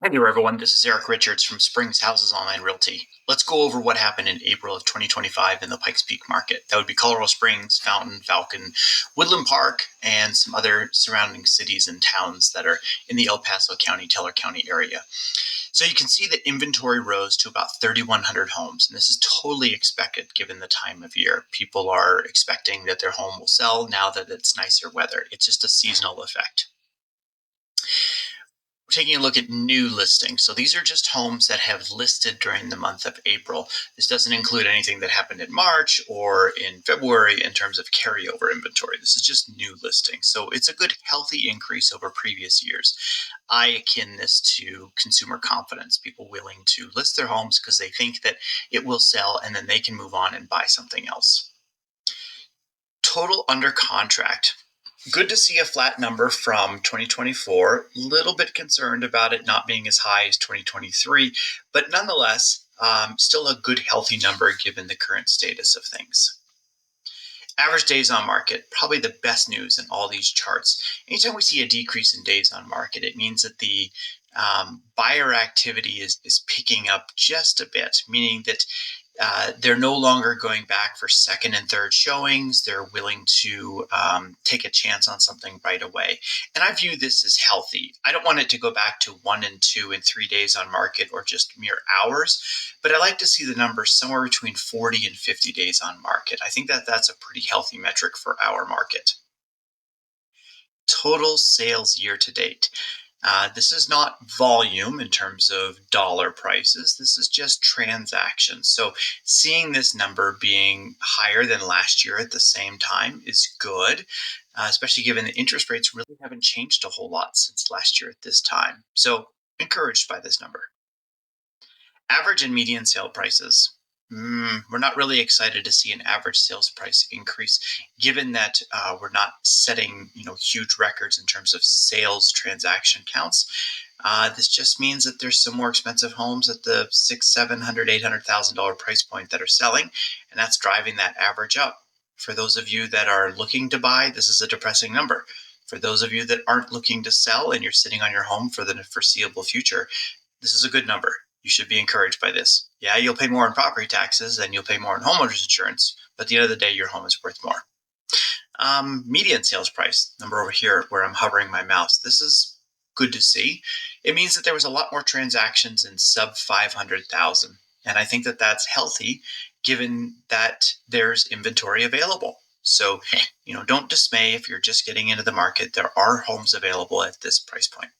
Hi there, everyone. This is Eric Richards from Springs Houses Online Realty. Let's go over what happened in April of 2025 in the Pikes Peak market. That would be Colorado Springs, Fountain, Falcon, Woodland Park, and some other surrounding cities and towns that are in the El Paso County, Teller County area. So you can see that inventory rose to about 3,100 homes, and this is totally expected given the time of year. People are expecting that their home will sell now that it's nicer weather. It's just a seasonal effect. We're taking a look at new listings. So these are just homes that have listed during the month of April. This doesn't include anything that happened in March or in February in terms of carryover inventory. This is just new listings. So it's a good, healthy increase over previous years. I akin this to consumer confidence, people willing to list their homes because they think that it will sell and then they can move on and buy something else. Total under contract. Good to see a flat number from 2024. A little bit concerned about it not being as high as 2023, but nonetheless, still a good, healthy number given the current status of things. Average days on market, probably the best news in all these charts. Anytime we see a decrease in days on market, it means that the buyer activity is picking up just a bit, meaning that they're no longer going back for second and third showings. They're willing to take a chance on something right away. And I view this as healthy. I don't want it to go back to 1 and 2 and 3 days on market or just mere hours, but I like to see the numbers somewhere between 40 and 50 days on market. I think that that's a pretty healthy metric for our market. Total sales year to date. This is not volume in terms of dollar prices. This is just transactions. So seeing this number being higher than last year at the same time is good, especially given the interest rates really haven't changed a whole lot since last year at this time. So encouraged by this number. Average and median sale prices. We're not really excited to see an average sales price increase, given that we're not setting huge records in terms of sales transaction counts. This just means that there's some more expensive homes at the $600,000, $700,000, $800,000 price point that are selling, and that's driving that average up. For those of you that are looking to buy, this is a depressing number. For those of you that aren't looking to sell and you're sitting on your home for the foreseeable future, this is a good number. You should be encouraged by this. Yeah, you'll pay more in property taxes and you'll pay more in homeowners insurance, but at the end of the day, your home is worth more. Median sales price, number over here where I'm hovering my mouse. This is good to see. It means that there was a lot more transactions in sub 500,000. And I think that that's healthy given that there's inventory available. So, don't dismay if you're just getting into the market. There are homes available at this price point.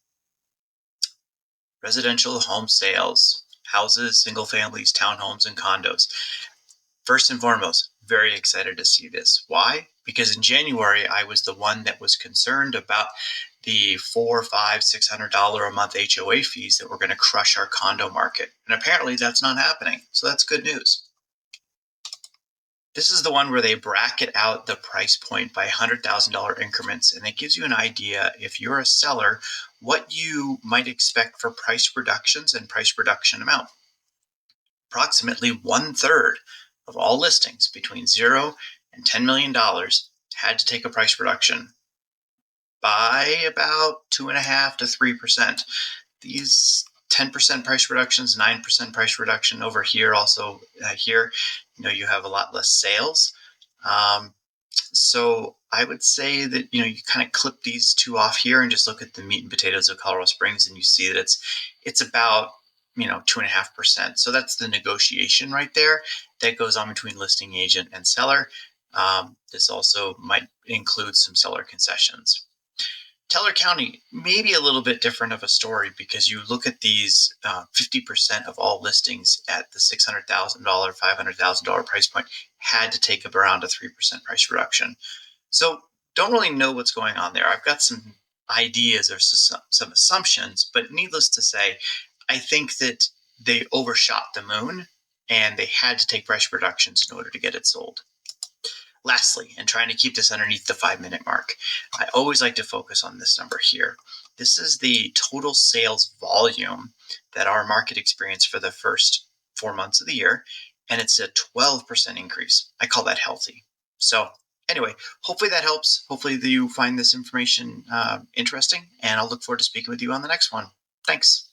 Residential home sales, houses, single families, townhomes, and condos. First and foremost, very excited to see this. Why? Because in January, I was the one that was concerned about the $400, $500, $600 a month HOA fees that were going to crush our condo market. And apparently that's not happening. So that's good news. This is the one where they bracket out the price point by $100,000 increments, and it gives you an idea, if you're a seller, what you might expect for price reductions and price reduction amount. Approximately 1/3 of all listings between $0 and $10 million had to take a price reduction by about 2.5% to 3%. These 10% price reductions, 9% price reduction over here. Also here, you have a lot less sales. So I would say that, you kind of clip these two off here and just look at the meat and potatoes of Colorado Springs, and you see that it's about, 2.5%. So that's the negotiation right there that goes on between listing agent and seller. This also might include some seller concessions. Teller County, maybe a little bit different of a story because you look at these 50% of all listings at the $600,000, $500,000 price point had to take up around a 3% price reduction. So don't really know what's going on there. I've got some ideas or some assumptions, but needless to say, I think that they overshot the moon and they had to take price reductions in order to get it sold. Lastly, and trying to keep this underneath the 5-minute mark, I always like to focus on this number here. This is the total sales volume that our market experienced for the first 4 months of the year, and it's a 12% increase. I call that healthy. So anyway, hopefully that helps. Hopefully you find this information interesting, and I'll look forward to speaking with you on the next one. Thanks.